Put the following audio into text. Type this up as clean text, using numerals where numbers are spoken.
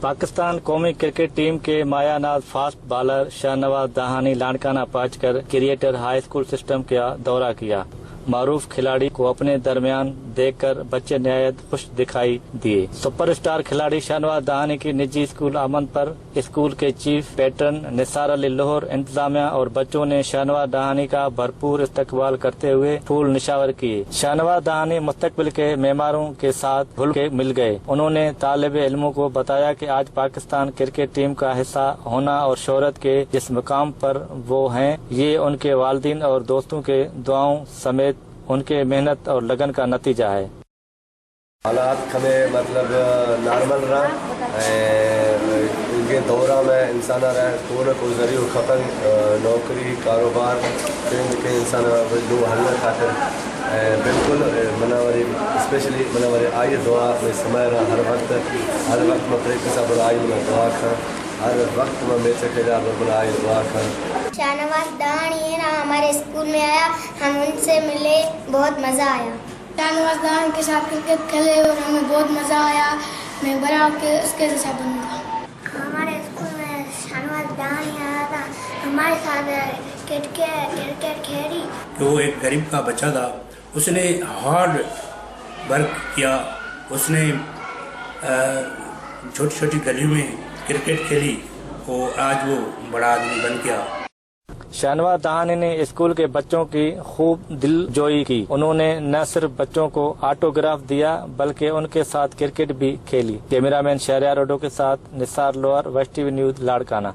पाकिस्तान कौमी cricket team के मायानाज fast bowler Shahnawaz दहानी लाड़काना पहुंचकर क्रिएटर हाई स्कूल सिस्टम का दौरा किया। मारूफ खिलाड़ी को अपने दरमियान देखकर बच्चे निहायत खुश दिखाई दिए। सुपरस्टार खिलाड़ी शाहनवाज दहानी की निजी स्कूल आमद पर स्कूल के चीफ पैटर्न निसार अली लोहर, इंतजामिया और बच्चों ने शाहनवाज दहानी का भरपूर इस्तकबाल करते हुए फूल निशावर किए। शाहनवाज दहानी मुस्तकबिल के मेहमानों के साथ घुल के मिल गए। उन्होंने तालिब इल्मों को बताया कि आज पाकिस्तान क्रिकेट टीम का हिस्सा होना और शोहरत के जिस मुकाम पर वो हैं, ये उनके वालिदैन और दोस्तों के दुआओं समेत उनके मेहनत और लगन का नतीजा है। हालात कभी मतलब नॉर्मल रहा इनके दौरा में इंसान रहे को ज़रियो खपन नौकरी कारोबार के इंसान जो हल खातिर बिल्कुल मना वरी स्पेशली मना वरी आई दुआ में समय रहा हर वक्त में प्रेम के साथ आई में दुआ कर हर वक्त में बेचे के आई दुआ कर। शाहनवाज दहानी है ना, हमारे स्कूल में आया, हम उनसे मिले, बहुत मज़ा आया। शाहनवाज दहानी के साथ क्रिकेट खेले और हमें बहुत मज़ा आया। मैं बड़ा होकर उसके जैसा बनूंगा। हमारे स्कूल में शाहनवाज दहानी आया था, हमारे साथ क्रिकेट खेली। वो एक गरीब का बच्चा था, उसने हार्ड वर्क किया, उसने छोटी छोटी गलियों में क्रिकेट खेली और आज वो बड़ा आदमी बन गया। शाहनवाज दहानी ने स्कूल के बच्चों की खूब दिलजोई की। उन्होंने न सिर्फ बच्चों को ऑटोग्राफ दिया बल्कि उनके साथ क्रिकेट भी खेली। कैमरामैन शहरयार रोडो के साथ निसार लोअर, वेस्ट टीवी न्यूज, लाड़काना।